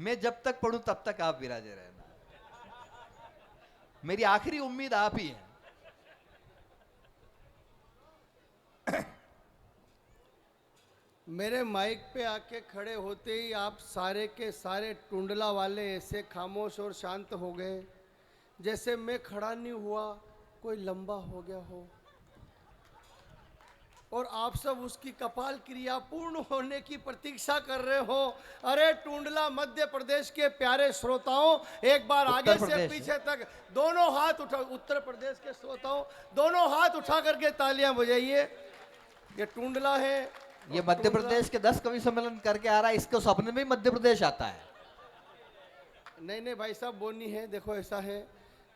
मैं जब तक पढ़ूं तब तक आप विराजे रहना, मेरी आखिरी उम्मीद आप ही हैं। मेरे माइक पे आके खड़े होते ही आप सारे के सारे टुंडला वाले ऐसे खामोश और शांत हो गए जैसे मैं खड़ा नहीं हुआ कोई लंबा हो गया हो, और आप सब उसकी कपाल क्रिया पूर्ण होने की प्रतीक्षा कर रहे हो। अरे टुंडला मध्य प्रदेश के प्यारे श्रोताओं, एक बार आगे से पीछे तक दोनों हाथ उठा, उत्तर प्रदेश के श्रोताओं दोनों हाथ उठा करके तालियां बजाइए। ये टुंडला है, ये मध्य प्रदेश के 10 कवि सम्मेलन करके आ रहा है, इसको सपने में मध्य प्रदेश आता है। नहीं नहीं भाई साहब, वो नहीं है। देखो ऐसा है,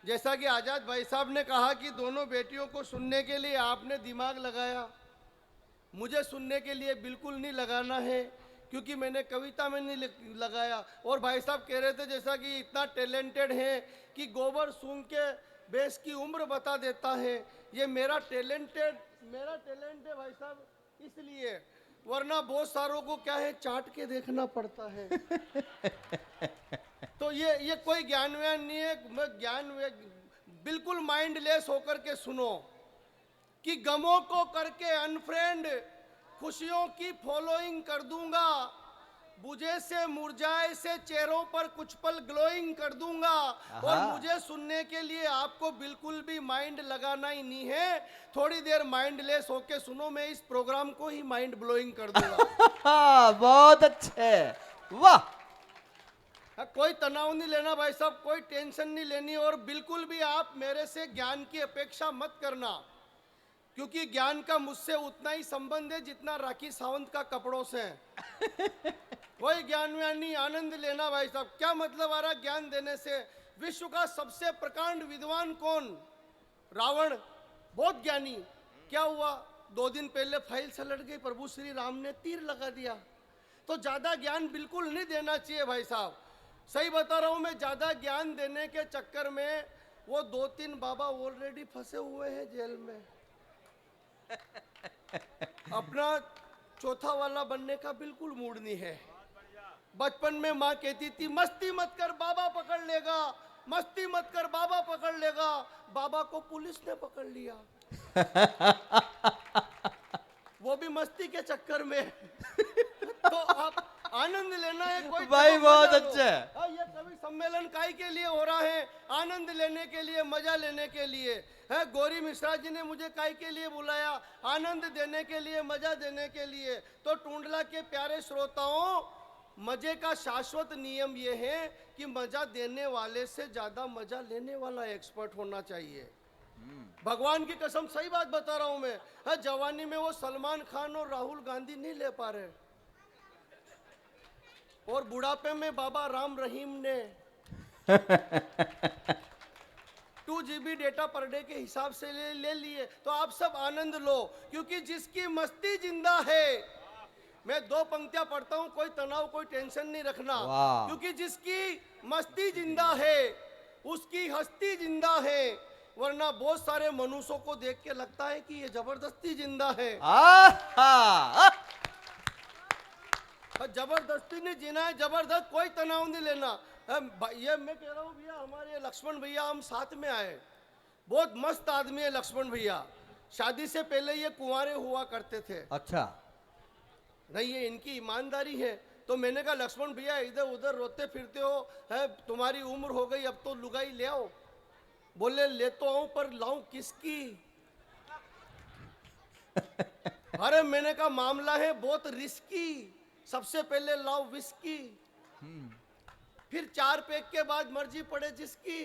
जैसा कि आजाद भाई साहब ने कहा कि दोनों बेटियों को सुनने के लिए आपने दिमाग लगाया, मुझे सुनने के लिए बिल्कुल नहीं लगाना है, क्योंकि मैंने कविता में नहीं लगाया। और भाई साहब कह रहे थे जैसा कि इतना टैलेंटेड है कि गोबर सूंघ के बेस की उम्र बता देता है। ये मेरा टैलेंट है भाई साहब, इसलिए, वरना बहुत सारों को क्या है चाट के देखना पड़ता है। तो ये कोई ज्ञान व्यान नहीं है, मैं बिल्कुल माइंडलेस होकर के सुनो कि गमों को करके अनफ्रेंड, खुशियों की फॉलोइंग कर दूंगा, बुझे से मुरझाए से चेहरों पर कुछ पल ग्लोइंग कर दूंगा। और मुझे सुनने के लिए आपको बिल्कुल भी माइंड लगाना ही नहीं है, थोड़ी देर माइंडलेस होके सुनो, मैं इस प्रोग्राम को ही माइंड ब्लोइंग कर दूंगा। बहुत अच्छे, वाह। कोई तनाव नहीं लेना भाई साहब, कोई टेंशन नहीं लेनी, और बिल्कुल भी आप मेरे से ज्ञान की अपेक्षा मत करना, क्योंकि ज्ञान का मुझसे उतना ही संबंध है जितना राखी सावंत का कपड़ों से है। कोई ज्ञान व्यान नहीं, आनंद लेना भाई साहब। क्या मतलब आ रहा ज्ञान देने से? विश्व का सबसे प्रकांड विद्वान कौन? रावण, बहुत ज्ञानी। क्या हुआ? 2 दिन पहले फाइल सलट गई, प्रभु श्री राम ने तीर लगा दिया। तो ज्यादा ज्ञान बिल्कुल नहीं देना चाहिए भाई साहब, सही बता रहा हूं मैं। ज्यादा ज्ञान देने के चक्कर में वो 2-3 बाबा ऑलरेडी फंसे हुए हैं जेल में। अपना चौथा वाला बनने का बिल्कुल मूड नहीं है। बचपन में माँ कहती थी मस्ती मत कर बाबा पकड़ लेगा, मस्ती मत कर बाबा पकड़ लेगा। बाबा को पुलिस ने पकड़ लिया। वो भी मस्ती के चक्कर में। तो आप आनंद लेना है कोई भाई, बहुत अच्छा है। ये कवि सम्मेलन काहे के लिए हो रहा है? आनंद लेने के लिए, मजा लेने के लिए है। गौरी मिश्रा जी ने मुझे काहे के लिए बुलाया? आनंद देने के लिए, मजा देने के लिए। तो टुंडला के प्यारे श्रोताओं, मजे का शाश्वत नियम यह है कि मजा देने वाले से ज्यादा मजा लेने वाला एक्सपर्ट होना चाहिए। भगवान की कसम सही बात बता रहा हूं मैं। हाँ, जवानी में वो सलमान खान और राहुल गांधी नहीं ले पा रहे, और बुढ़ापे में बाबा राम रहीम ने 2 GB डेटा पर डे के हिसाब से ले लिए। तो आप सब आनंद लो, क्योंकि जिसकी मस्ती जिंदा है, मैं 2 पंक्तियां पढ़ता हूं, कोई तनाव कोई टेंशन नहीं रखना, क्योंकि जिसकी मस्ती जिंदा है उसकी हस्ती जिंदा है। वरना बहुत सारे मनुष्यों को देख के लगता है कि ये जबरदस्ती जिंदा है। जबरदस्ती नहीं जीना है, जबरदस्त, कोई तनाव नहीं लेना। ये मैं कह रहा हूँ भैया, हमारे लक्ष्मण भैया, हम साथ में आए, बहुत मस्त आदमी है लक्ष्मण भैया। शादी से पहले ये कुंवारे हुआ करते थे। अच्छा, नहीं, ये इनकी ईमानदारी है। तो मैंने कहा लक्ष्मण भैया, इधर उधर रोते फिरते हो, है तुम्हारी उम्र हो गई, अब तो लुगाई ले आओ। बोले ले तो आऊं, पर लाऊं किसकी? अरे मैंने कहा मामला है बहुत रिस्की, सबसे पहले लाओ विस्की, फिर 4 पैक के बाद मर्जी पड़े जिसकी।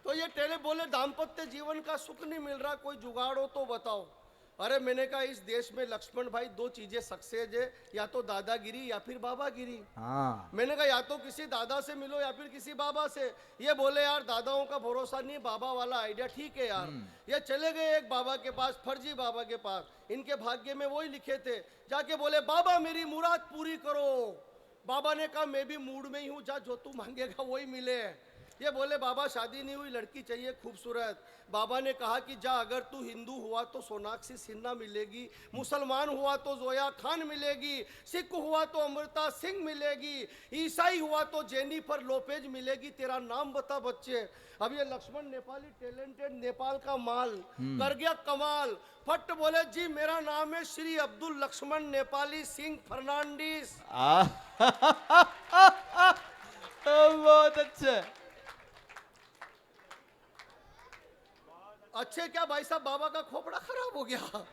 तो ये टेले बोले दाम्पत्य जीवन का सुख नहीं मिल रहा, कोई जुगाड़ हो तो बताओ। अरे मैंने कहा इस देश में लक्ष्मण भाई 2 चीजें सक्सेस है, या तो दादागिरी या फिर बाबागिरी। मैंने कहा या तो किसी दादा से मिलो या फिर किसी बाबा से। ये बोले यार दादाओं का भरोसा नहीं, बाबा वाला आइडिया ठीक है यार। ये चले गए एक बाबा के पास, फर्जी बाबा के पास, इनके भाग्य में वही लिखे थे। जाके बोले बाबा मेरी मुराद पूरी करो। बाबा ने कहा मैं भी मूड में ही हूँ, जा जो तू मांगेगा वही मिले। ये बोले बाबा शादी नहीं हुई, लड़की चाहिए खूबसूरत। बाबा ने कहा कि जा, अगर तू हिंदू हुआ तो सोनाक्षी सिन्हा मिलेगी, मुसलमान हुआ तो जोया खान मिलेगी, सिख हुआ तो अमृता सिंह मिलेगी, ईसाई हुआ तो जेनिफर लोपेज मिलेगी। तेरा नाम बता बच्चे। अब ये लक्ष्मण नेपाली टैलेंटेड, नेपाल का माल कर गया कमाल। फट बोले जी मेरा नाम है श्री अब्दुल लक्ष्मण नेपाली सिंह फर्नांडिस। बहुत अच्छे। अच्छे क्या भाई साहब, बाबा का खोपड़ा खराब हो गया।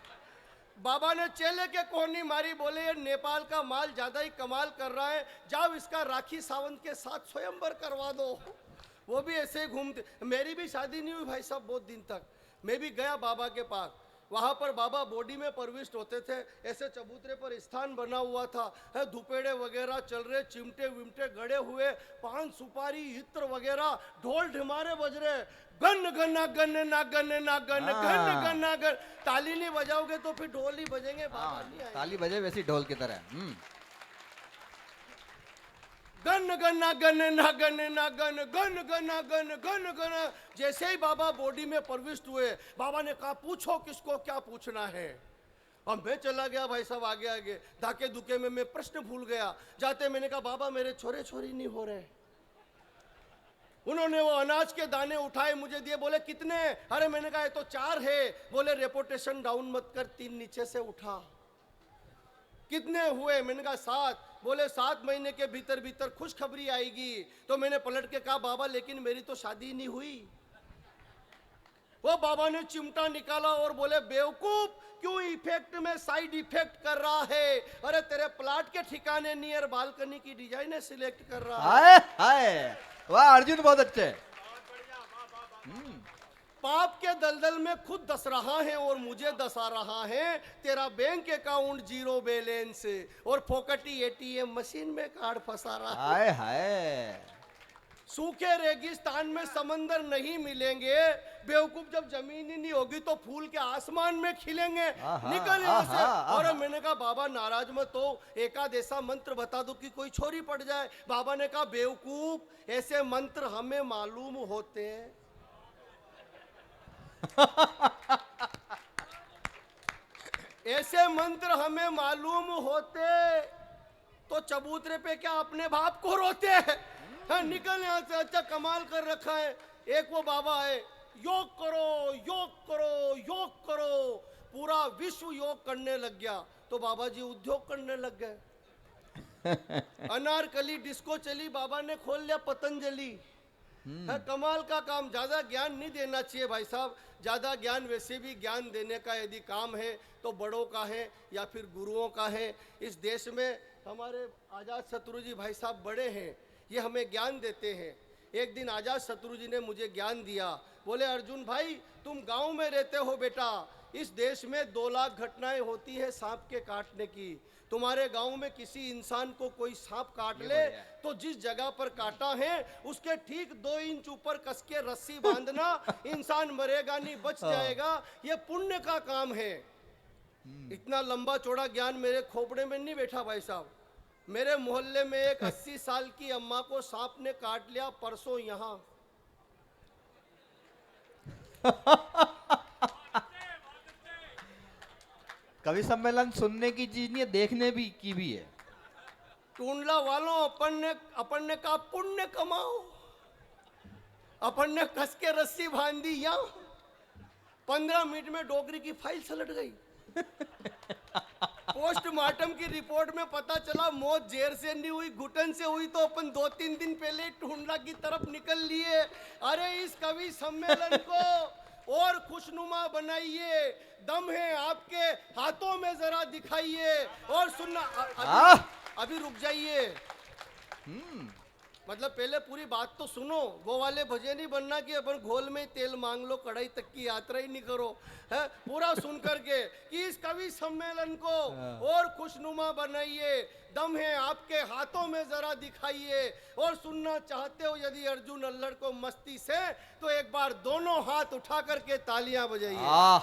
बाबा ने चेले के कोहनी मारी, बोले ये नेपाल का माल ज्यादा ही कमाल कर रहा है, जाओ इसका राखी सावंत के साथ स्वयंवर करवा दो। वो भी ऐसे ही घूमते। मेरी भी शादी नहीं हुई भाई साहब बहुत दिन तक। मैं भी गया बाबा के पास, वहां पर बाबा बॉडी में प्रविष्ट होते थे। ऐसे चबूतरे पर स्थान बना हुआ था, है धुपेड़े वगैरह चल रहे, चिमटे विमटे गड़े हुए, पान सुपारी इत्र वगैरह, ढोल ढिमारे बज रहे। गन गन्ना गन ना गन ना गन गन गन्ना गन। ताली नहीं बजाओगे तो फिर ढोल ही बजेंगे, बाबा नहीं आएंगे। ताली बजे वैसी ढोल की तरह। गन गन्ना गन ना गन ना गन गन गना गन गन गना। जैसे ही बाबा बॉडी में प्रविष्ट हुए, बाबा ने कहा पूछो किसको क्या पूछना है। अब मैं चला गया भाई साहब आगे आगे, धाके धुके में मैं प्रश्न भूल गया। जाते मैंने कहा बाबा मेरे छोरे छोरी नहीं हो रहे। उन्होंने वो अनाज के दाने उठाए मुझे दिए, बोले कितने? अरे मैंने कहा ये तो 4 है। बोले रेपुटेशन डाउन मत कर, 3 नीचे से उठा। कितने हुए? मैंने कहा 7। बोले 7 महीने के भीतर भीतर खुशखबरी आएगी। तो मैंने पलट के कहा बाबा लेकिन मेरी तो शादी नहीं हुई। वो बाबा ने चिमटा निकाला और बोले बेवकूफ, क्यों इफेक्ट में साइड इफेक्ट कर रहा है? अरे तेरे प्लाट के ठिकाने नियर बालकनी की डिजाइन सिलेक्ट कर रहा है। हाय हाय, वाह अर्जुन बहुत अच्छे। पाप के दलदल में खुद दस रहा है और मुझे दसा रहा है। तेरा बैंक अकाउंट 0 बैलेंस और फोकटी एटीएम मशीन में कार्ड फंसा रहा है। हाय हाय, सूखे रेगिस्तान में समंदर नहीं मिलेंगे बेवकूफ, जब जमीन ही नहीं होगी तो फूल के आसमान में खिलेंगे। निकल यहाँ से। और मैंने कहा बाबा नाराज मत हो, एकाद ऐसा मंत्र बता दो कि कोई छोरी पड़ जाए। बाबा ने कहा बेवकूफ ऐसे मंत्र हमें मालूम होते हैं। ऐसे मंत्र हमें मालूम होते तो चबूतरे पे क्या अपने बाप को रोते हैं? निकल यहाँ से। अच्छा कमाल कर रखा है। एक वो बाबा है, योग करो योग करो योग करो, पूरा विश्व योग करने लग गया। तो बाबा जी उद्योग करने लग गए। अनारकली डिस्को चली, बाबा ने खोल लिया पतंजलि। है कमाल का काम। ज्यादा ज्ञान नहीं देना चाहिए भाई साहब। ज्यादा ज्ञान वैसे भी ज्ञान देने का यदि काम है तो बड़ों का है या फिर गुरुओं का है। इस देश में हमारे आजाद शत्रु जी भाई साहब बड़े हैं, ये हमें ज्ञान देते हैं। एक दिन आजाद शत्रु जी ने मुझे ज्ञान दिया। बोले अर्जुन भाई तुम गांव में रहते हो बेटा, इस देश में 2 लाख घटनाएं होती है सांप के काटने की। तुम्हारे गांव में किसी इंसान को कोई सांप काट ले तो जिस जगह पर काटा है उसके ठीक 2 इंच ऊपर कस के रस्सी बांधना, इंसान मरेगा नहीं, बच जाएगा। ये पुण्य का काम है। इतना लंबा चौड़ा ज्ञान मेरे खोपड़े में नहीं बैठा भाई साहब। मेरे मोहल्ले में एक 80 साल की अम्मा को सांप ने काट लिया परसों यहाँ। कवि सम्मेलन सुनने की चीज नहीं है, देखने भी की भी है। टूंडला वालों अपन ने कहा पुण्य कमाओ। अपन ने कस के रस्सी बांध दी यहाँ। 15 मिनट में डोगरी की फाइल सलट गई। पोस्टमार्टम की रिपोर्ट में पता चला मौत जेर से नहीं हुई, घुटन से हुई। तो अपन 2-3 दिन पहले टूंडला की तरफ निकल लिए। अरे इस कवि सम्मेलन को और खुशनुमा बनाइए, दम है आपके हाथों में जरा दिखाइए। और सुनना अभी रुक जाइए। मतलब पहले पूरी बात तो सुनो। वो वाले भजे नहीं बनना कि अपन घोल में तेल मांग लो, कढ़ाई तक की यात्रा ही नहीं करो। है पूरा सुन करके कि इस कवि सम्मेलन को और खुशनुमा बनाइए, दम है आपके हाथों में जरा दिखाइए। और सुनना चाहते हो यदि अर्जुन अल्लड़ को मस्ती से, तो एक बार दोनों हाथ उठा करके तालियां बजाइए।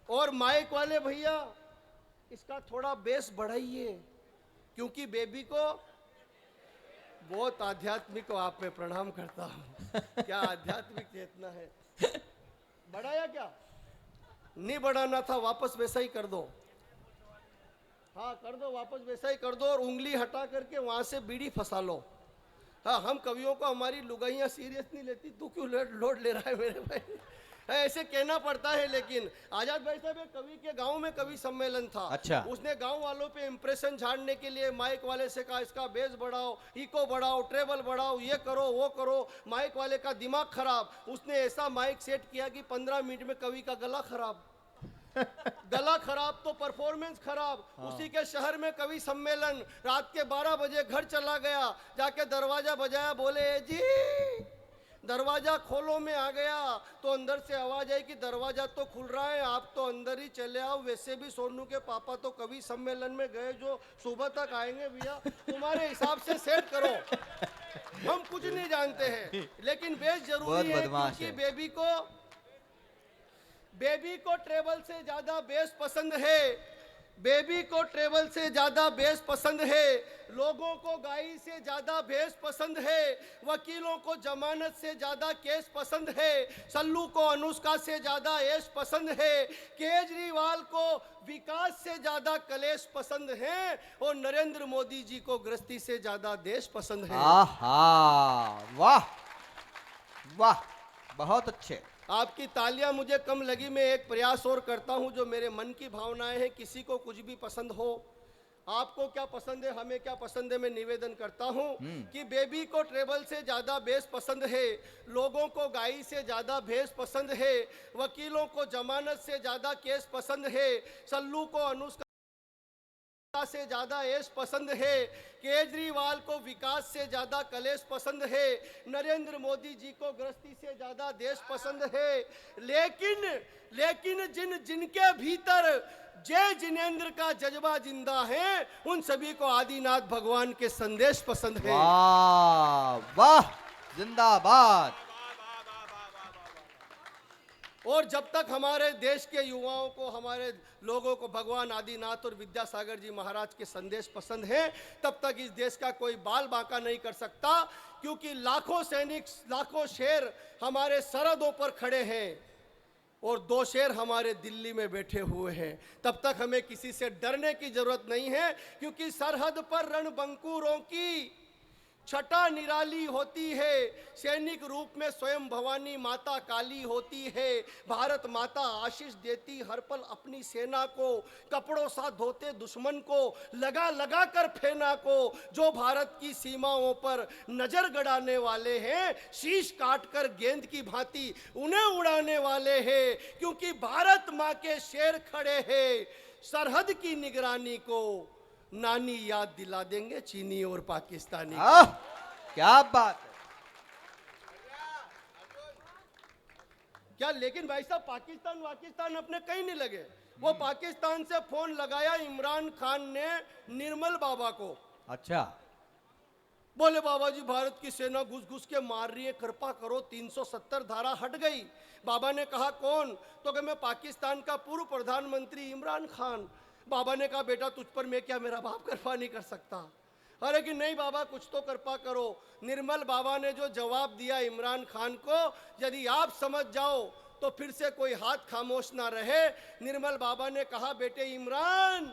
और माइक वाले भैया इसका थोड़ा बेस बढ़ाइए। क्योंकि बेबी को बहुत आध्यात्मिक को आप में प्रणाम करता हूं। क्या आध्यात्मिक चेतना है। बढ़ाया क्या? नहीं बढ़ाना था, वापस वैसा ही कर दो। हाँ कर दो, वापस वैसा ही कर दो और उंगली हटा करके वहां से बीड़ी फंसा लो। हाँ, हम कवियों को हमारी लुगाइयाँ सीरियस नहीं लेती, तू क्यों लोड ले रहा है मेरे भाई। ऐसे कहना पड़ता है। लेकिन आजाद भाई साहब एक कवि के गांव में कवि सम्मेलन था। अच्छा। उसने गांव वालों पे इंप्रेशन झाड़ने के लिए माइक वाले से कहा इसका बेस बढ़ाओ, इको बढ़ाओ, ट्रेबल बढ़ाओ, ये करो वो करो। माइक वाले का दिमाग खराब। उसने ऐसा माइक सेट किया कि 15 मिनट में कवि का गला खराब। गला खराब तो परफॉर्मेंस खराब। उसी के शहर में कवि सम्मेलन, रात के 12 बजे घर चला गया, जाके दरवाजा बजाया, बोले जी दरवाजा खोलो। में आ गया तो अंदर से आवाज आई कि दरवाजा तो खुल रहा है, आप तो अंदर ही चले आओ। वैसे भी सोनू के पापा तो कवि सम्मेलन में गए, जो सुबह तक आएंगे भैया, तुम्हारे हिसाब से सेट करो। हम कुछ नहीं जानते हैं, लेकिन बेस जरूरी है क्योंकि बेबी को ट्रेबल से ज्यादा बेस पसंद है। बेबी को ट्रेबल से ज्यादा बेस पसंद है। लोगों को गाई से ज्यादा बेस पसंद है। वकीलों को जमानत से ज्यादा केस पसंद है। सल्लू को अनुष्का से ज्यादा ऐश पसंद है। केजरीवाल को विकास से ज्यादा कलेश पसंद है और नरेंद्र मोदी जी को गृहस्थी से ज्यादा देश पसंद है। आहा, वाह वाह, बहुत अच्छे। आपकी तालियां मुझे कम लगी। मैं एक प्रयास और करता हूं, जो मेरे मन की भावनाएं हैं। किसी को कुछ भी पसंद हो, आपको क्या पसंद है, हमें क्या पसंद है, मैं निवेदन करता हूं कि बेबी को ट्रेबल से ज्यादा बेस पसंद है। लोगों को गाई से ज्यादा भेस पसंद है। वकीलों को जमानत से ज्यादा केस पसंद है। सल्लू को अनुष्का से ज्यादा ऐश पसंद है। केजरीवाल को विकास से ज्यादा कलेश पसंद है। नरेंद्र मोदी जी को गृहस्थी से ज्यादा देश पसंद है। लेकिन जिनके भीतर जय जिनेंद्र का जज्बा जिंदा है, उन सभी को आदिनाथ भगवान के संदेश पसंद है। वाह वाह, जिंदाबाद। और जब तक हमारे देश के युवाओं को, हमारे लोगों को भगवान आदिनाथ और विद्यासागर जी महाराज के संदेश पसंद है, तब तक इस देश का कोई बाल बांका नहीं कर सकता। क्योंकि लाखों सैनिक, लाखों शेर हमारे सरहदों पर खड़े हैं और 2 शेर हमारे दिल्ली में बैठे हुए हैं। तब तक हमें किसी से डरने की जरूरत नहीं है, क्योंकि सरहद पर रणबंकुरों की छटा निराली होती है। सैनिक रूप में स्वयं भवानी माता काली होती है। भारत माता आशीष देती हर पल अपनी सेना को। कपड़ों सा धोते दुश्मन को, लगा लगा कर फेना को। जो भारत की सीमाओं पर नजर गड़ाने वाले हैं, शीश काट कर गेंद की भांति उन्हें उड़ाने वाले हैं। क्योंकि भारत माँ के शेर खड़े हैं। सरहद की निगरानी को नानी याद दिला देंगे चीनी और पाकिस्तानी। क्या बात है। क्या लेकिन भाई साहब, पाकिस्तान अपने कहीं नहीं लगे। वो पाकिस्तान से फोन लगाया इमरान खान ने निर्मल बाबा को। अच्छा। बोले बाबा जी, भारत की सेना घुस घुस के मार रही है, कृपा करो। 370 धारा हट गई। बाबा ने कहा कौन? तो कि मैं पाकिस्तान का पूर्व प्रधानमंत्री इमरान खान। बाबा ने कहा बेटा, तुझ पर मैं क्या, मेरा बाप कृपा नहीं कर सकता? अरे कि नहीं बाबा, कुछ तो कृपा करो। निर्मल बाबा ने जो जवाब दिया इमरान खान को, यदि आप समझ जाओ तो फिर से कोई हाथ खामोश ना रहे। निर्मल बाबा ने कहा बेटे इमरान,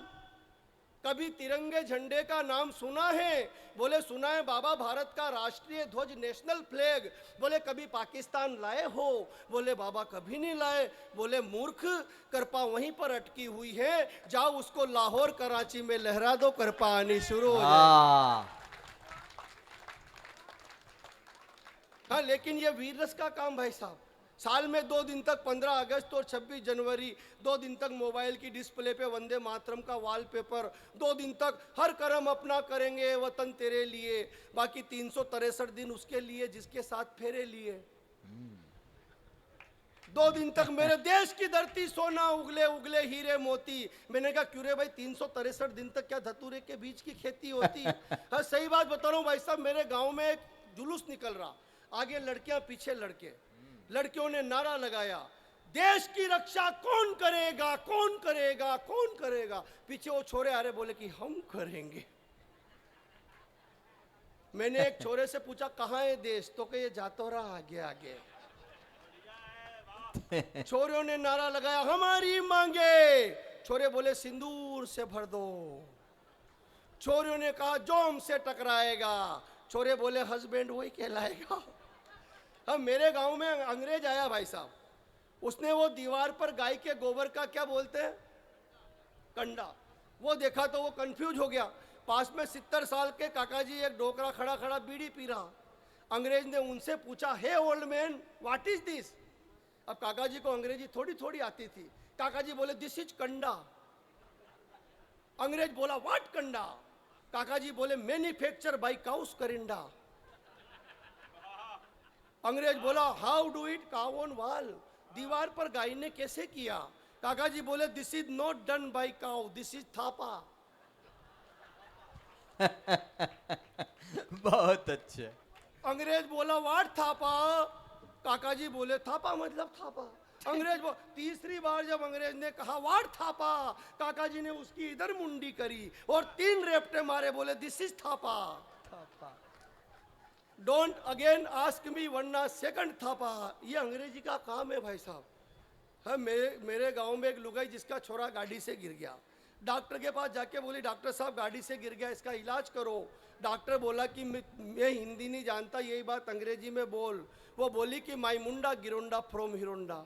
कभी तिरंगे झंडे का नाम सुना है? बोले सुना है बाबा, भारत का राष्ट्रीय ध्वज नेशनल फ्लैग। बोले कभी पाकिस्तान लाए हो? बोले बाबा कभी नहीं लाए। बोले मूर्ख, कृपा वहीं पर अटकी हुई है, जाओ उसको लाहौर कराची में लहरा दो, कृपा आनी शुरू हो जाए। हाँ, लेकिन ये वीर रस का काम भाई साहब। साल में 2 दिन तक 15 अगस्त और 26 जनवरी 2 दिन तक मोबाइल की डिस्प्ले पे वंदे मातरम का वॉलपेपर, 2 दिन तक हर कर्म अपना करेंगे वतन तेरे लिए। बाकी 363 दिन उसके लिए जिसके साथ फेरे लिए। 2 दिन तक मेरे देश की धरती सोना उगले उगले हीरे मोती। मैंने कहा क्यों रे भाई, 363 दिन तक क्या धतूरे के बीज की खेती होती? हाँ सही बात बता रहा हूँ भाई साहब। मेरे गाँव में एक जुलूस निकल रहा, आगे लड़कियां पीछे लड़के। लड़कियों ने नारा लगाया, देश की रक्षा कौन करेगा, कौन करेगा, कौन करेगा? पीछे वो छोरे आ रहे, बोले कि हम करेंगे। मैंने एक छोरे से पूछा कहाँ है देश, तो कहे ये जातो रहा आगे आगे। छोरों ने नारा लगाया हमारी मांगे, छोरे बोले सिंदूर से भर दो। छोरियों ने कहा जोम से टकराएगा, छोरे बोले हस्बैंड वही कहलाएगा। अब मेरे गांव में अंग्रेज आया भाई साहब, उसने वो दीवार पर गाय के गोबर का क्या बोलते हैं, कंडा, वो देखा तो वो कंफ्यूज हो गया। पास में 70 साल के काका जी एक डोकरा खड़ा खड़ा बीड़ी पी रहा। अंग्रेज ने उनसे पूछा hey old man what is this. अब काका जी को अंग्रेजी थोड़ी थोड़ी आती थी। काका जी बोले दिस इज कंडा। अंग्रेज बोला व्हाट कंडा। काका जी बोले मैन्युफैक्चर बाय काउस करिंडा। अंग्रेज बोला how do it cow on wall, दीवार पर गाय ने कैसे किया। काका जी बोले this is not done by cow, this is Thapa. बहुत अच्छे। अंग्रेज बोला व्हाट थापा। काका जी बोले थापा मतलब थापा। अंग्रेज तीसरी बार जब अंग्रेज ने कहा व्हाट थापा, काका जी ने उसकी इधर मुंडी करी और 3 रेपटे मारे, बोले this is Thapa. Don't again ask me वरना सेकंड थापा। ये अंग्रेजी का काम है भाई साहब। हाँ, मेरे गांव में एक लुगाई जिसका छोरा गाड़ी से गिर गया, डॉक्टर के पास जाके बोली डॉक्टर साहब गाड़ी से गिर गया, इसका इलाज करो। डॉक्टर बोला कि मैं हिंदी नहीं जानता, यही बात अंग्रेजी में बोल। वो बोली कि माई मुंडा गिरोंडा फ्रॉम हिरोंडा।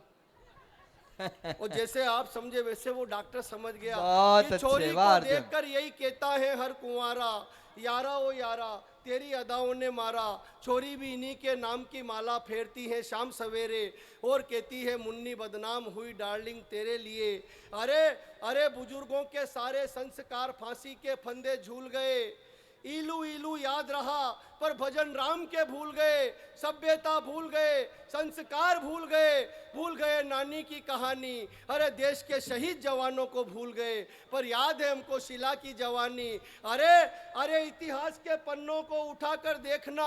और जैसे आप समझे वैसे वो डॉक्टर समझ गया कि छोरी को देखकर यही कहता है हर कुंवारा, यारा ओ यारा तेरी अदाओं ने मारा। छोरी भी इन्हीं के नाम की माला फेरती है शाम सवेरे और कहती है मुन्नी बदनाम हुई डार्लिंग तेरे लिए। अरे अरे बुजुर्गों के सारे संस्कार फांसी के फंदे झूल गए। इलू इलू याद रहा पर भजन राम के भूल गए। सभ्यता भूल गए, संस्कार भूल गए नानी की कहानी। अरे देश के शहीद जवानों को भूल गए पर याद है हमको शिला की जवानी। अरे अरे इतिहास के पन्नों को उठाकर देखना,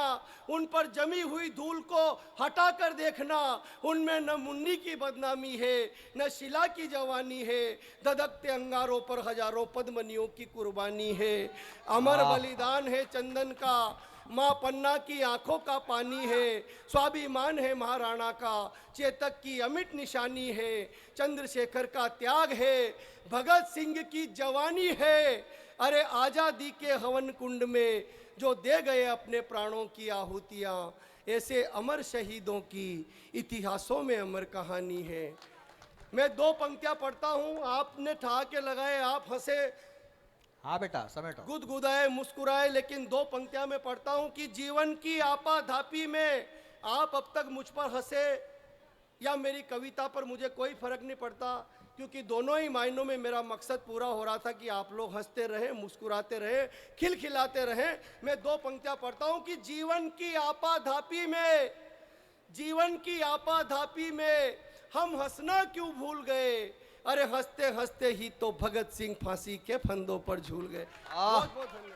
उन पर जमी हुई धूल को हटाकर देखना। उनमें न मुन्नी की बदनामी है न शिला की जवानी है। धधकते अंगारों पर हजारों पद्मनियों की कुर्बानी है। अमर बलिदान है चंदन का, माँ पन्ना की आंखों का पानी है। स्वाभिमान है महाराणा का, चेतक की अमिट निशानी है। चंद्रशेखर का त्याग है, भगत सिंह की जवानी है। अरे आजादी के हवन कुंड में जो दे गए अपने प्राणों की आहुतियाँ, ऐसे अमर शहीदों की इतिहासों में अमर कहानी है। मैं 2 पंक्तियां पढ़ता हूँ, आपने ठहाके लगाए, आप हंसे, हाँ बेटा समेटो, गुदगुदाए मुस्कुराए, लेकिन 2 पंक्तियां मैं पढ़ता हूं कि जीवन की आपाधापी में आप अब तक मुझ पर हंसे या मेरी कविता पर, मुझे कोई फर्क नहीं पड़ता, क्योंकि दोनों ही मायनों में मेरा मकसद पूरा हो रहा था कि आप लोग हंसते रहें, मुस्कुराते रहें, खिलखिलाते रहें। मैं 2 पंक्तियां पढ़ता हूं कि जीवन की आपाधापी में हम हंसना क्यों भूल गए। अरे हंसते हंसते ही तो भगत सिंह फांसी के फंदों पर झूल गए। बहुत बहुत धन्यवाद।